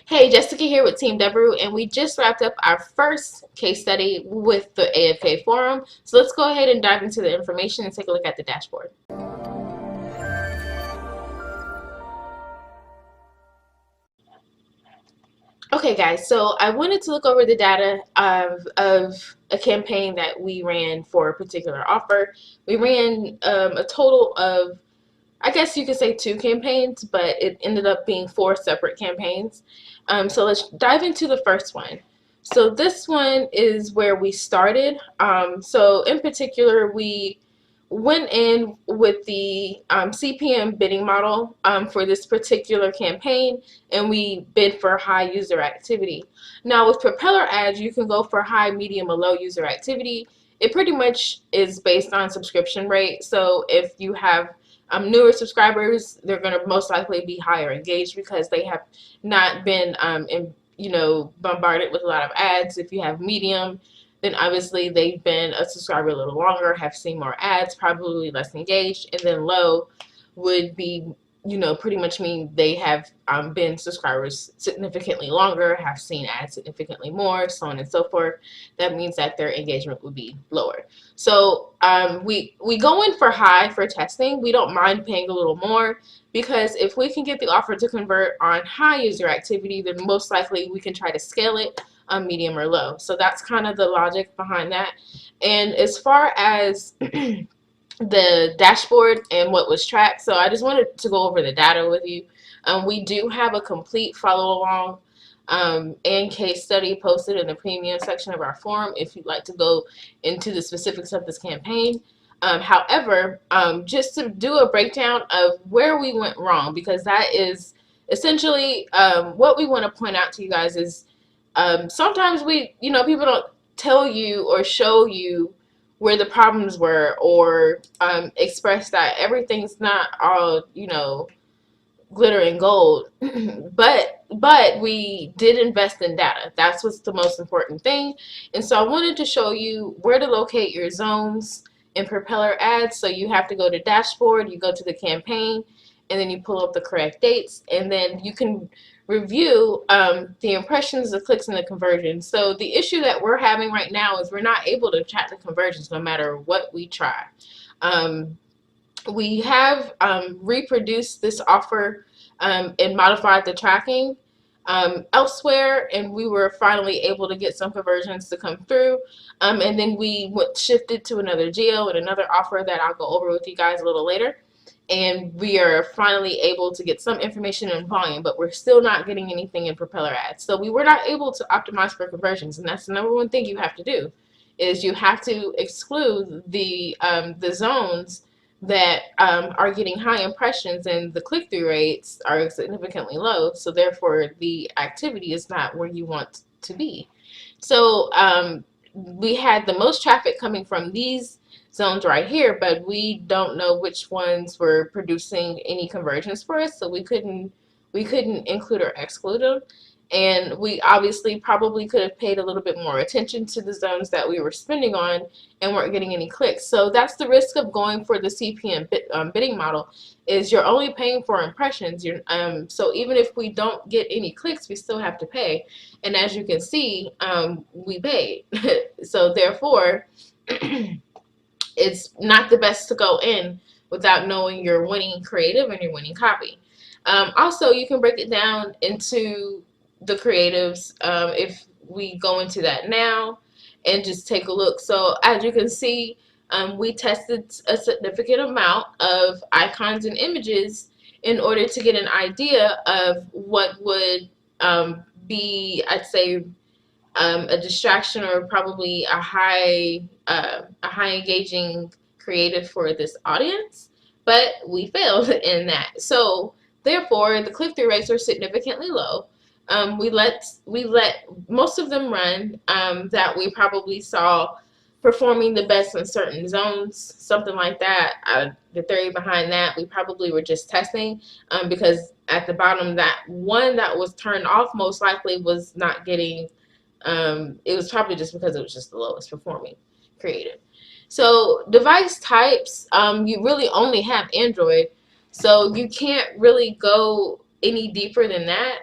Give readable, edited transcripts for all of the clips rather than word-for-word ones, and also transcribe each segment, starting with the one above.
Hey, Jessica here with Team Devereaux, and we just wrapped up our first case study with the AFK forum. So let's go ahead and dive into the information and take a look at the dashboard. Okay, guys, so I wanted to look over the data of a campaign that we ran for a particular offer. We ran a total of, I guess you could say, 2 campaigns, but it ended up being 4 separate campaigns. So let's dive into the first one. So this one is where we started. So in particular, we went in with the CPM bidding model for this particular campaign, and we bid for high user activity. Now with Propeller Ads, you can go for high, medium, or low user activity. It pretty much is based on subscription rate. So if you have newer subscribers, they're going to most likely be higher engaged because they have not been bombarded with a lot of ads. If you have medium, then obviously they've been a subscriber a little longer, have seen more ads, probably less engaged. And then low would be, pretty much mean they have been subscribers significantly longer, have seen ads significantly more, so on and so forth. That means that their engagement would be lower. So we go in for high for testing. We don't mind paying a little more because if we can get the offer to convert on high user activity, then most likely we can try to scale it on medium or low. So that's kind of the logic behind that. And as far as the dashboard and what was tracked, so I just wanted to go over the data with you. We do have a complete follow along and case study posted in the premium section of our forum if you'd like to go into the specifics of this campaign. However, just to do a breakdown of where we went wrong, because that is essentially what we want to point out to you guys is sometimes people don't tell you or show you where the problems were, or express that everything's not all glitter and gold. but we did invest in data. That's what's the most important thing. And so I wanted to show you where to locate your zones in Propeller Ads. So you have to go to dashboard, you go to the campaign, and then you pull up the correct dates, and then you can review the impressions, the clicks, and the conversions. So the issue that we're having right now is we're not able to track the conversions no matter what we try. We have reproduced this offer and modified the tracking elsewhere, and we were finally able to get some conversions to come through. And then we shifted to another geo and another offer that I'll go over with you guys a little later. And we are finally able to get some information in volume, but we're still not getting anything in Propeller Ads. So we were not able to optimize for conversions, and that's the number one thing you have to do, is you have to exclude the zones that are getting high impressions and the click-through rates are significantly low, so therefore the activity is not where you want to be. So we had the most traffic coming from these zones right here, but we don't know which ones were producing any conversions for us, so we couldn't include or exclude them. And we obviously probably could have paid a little bit more attention to the zones that we were spending on and weren't getting any clicks. So that's the risk of going for the CPM bidding model, is you're only paying for impressions. So even if we don't get any clicks, we still have to pay. And as you can see, we paid. So therefore, it's not the best to go in without knowing your winning creative and your winning copy. Also, you can break it down into the creatives if we go into that now and just take a look. So as you can see, we tested a significant amount of icons and images in order to get an idea of what would be, I'd say, a distraction or probably a high engaging creative for this audience, but we failed in that. So therefore, the click-through rates are significantly low. We let most of them run that we probably saw performing the best in certain zones, something like that. The theory behind that, we probably were just testing because at the bottom, that one that was turned off most likely was not getting, it was probably just because it was just the lowest performing creative. So device types, you really only have Android, so you can't really go any deeper than that.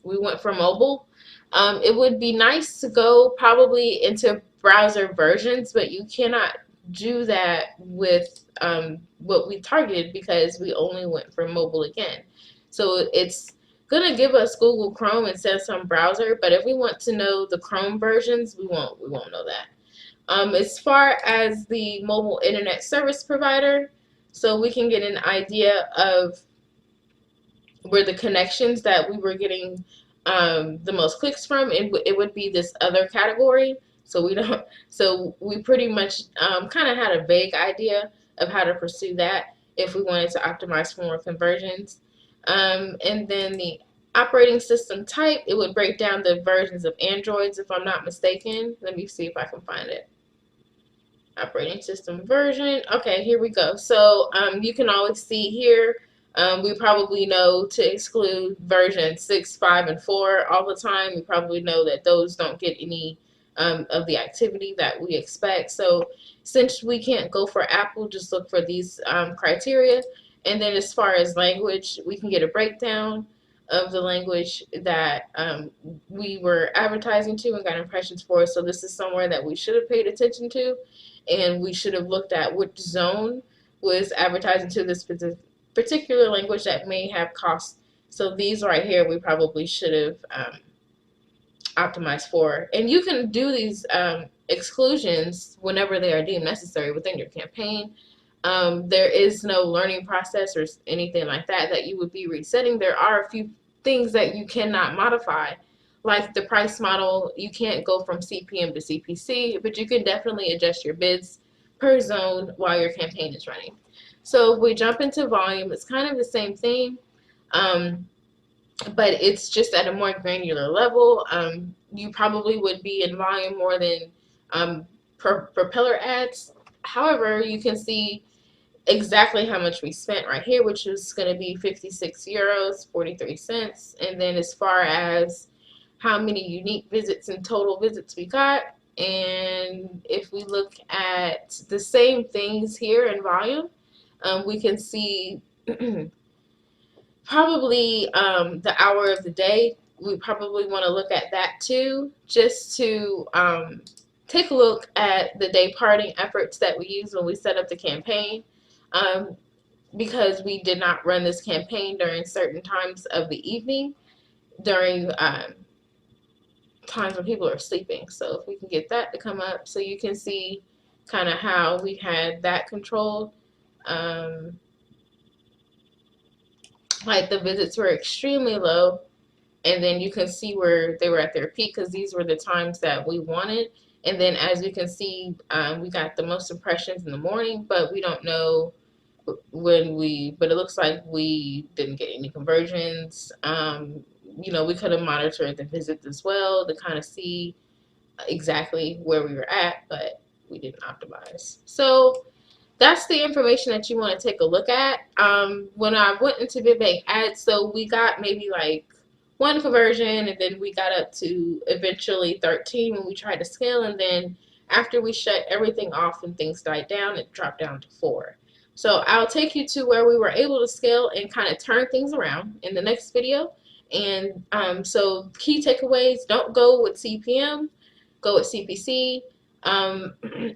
We went for mobile. It would be nice to go probably into browser versions, but you cannot do that with what we targeted because we only went for mobile again. So it's gonna give us Google Chrome instead of some browser, but if we want to know the Chrome versions, we won't know that. As far as the mobile internet service provider, so we can get an idea of were the connections that we were getting the most clicks from, it would be this other category. So we don't. So we pretty much kind of had a vague idea of how to pursue that if we wanted to optimize for more conversions. And then the operating system type, it would break down the versions of Androids, if I'm not mistaken. Let me see if I can find it. Operating system version. Okay, here we go. So you can always see here, we probably know to exclude version 6, 5, and 4 all the time. We probably know that those don't get any of the activity that we expect. So since we can't go for Apple, just look for these criteria. And then as far as language, we can get a breakdown of the language that we were advertising to and got impressions for. So this is somewhere that we should have paid attention to, and we should have looked at which zone was advertising to this particular language that may have cost. So these right here, we probably should have optimized for. And you can do these exclusions whenever they are deemed necessary within your campaign. There is no learning process or anything like that that you would be resetting. There are a few things that you cannot modify, like the price model. You can't go from CPM to CPC, but you can definitely adjust your bids per zone while your campaign is running. So if we jump into volume, it's kind of the same thing, but it's just at a more granular level. You probably would be in volume more than Propeller Ads. However, you can see exactly how much we spent right here, which is going to be 56 euros, 43 cents. And then as far as how many unique visits and total visits we got, and if we look at the same things here in volume, we can see probably the hour of the day. We probably want to look at that too, just to take a look at the day parting efforts that we use when we set up the campaign. Because we did not run this campaign during certain times of the evening, during times when people are sleeping. So if we can get that to come up, so you can see kind of how we had that controlled. Like the visits were extremely low, and then you can see where they were at their peak because these were the times that we wanted. And then as you can see, we got the most impressions in the morning, but we don't know but it looks like we didn't get any conversions. We could have monitored the visits as well to kind of see exactly where we were at, but we didn't optimize. So that's the information that you want to take a look at. When I went into Bidding Ads, so we got maybe like 1 conversion, and then we got up to eventually 13 when we tried to scale, and then after we shut everything off and things died down, it dropped down to 4. So I'll take you to where we were able to scale and kind of turn things around in the next video. And so key takeaways: don't go with CPM, go with CPC.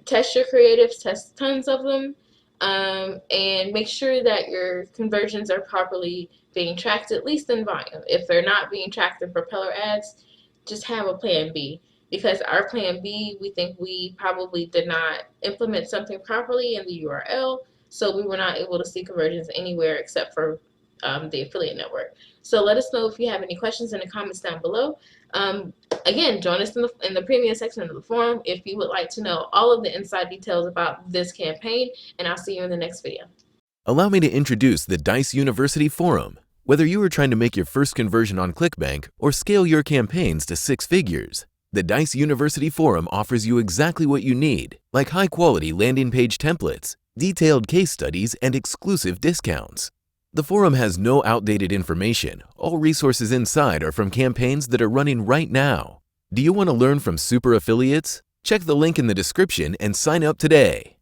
Test your creatives, test tons of them, and make sure that your conversions are properly being tracked, at least in volume. If they're not being tracked in Propeller Ads, just have a plan B. Because our plan B, we think we probably did not implement something properly in the URL, so we were not able to see conversions anywhere except for the affiliate network. So let us know if you have any questions in the comments down below. Again, join us in the premium section of the forum if you would like to know all of the inside details about this campaign, and I'll see you in the next video. Allow me to introduce the Dice University Forum. Whether you are trying to make your first conversion on ClickBank or scale your campaigns to 6 figures, the Dice University Forum offers you exactly what you need, like high-quality landing page templates, detailed case studies, and exclusive discounts. The forum has no outdated information. All resources inside are from campaigns that are running right now. Do you want to learn from super affiliates? Check the link in the description and sign up today.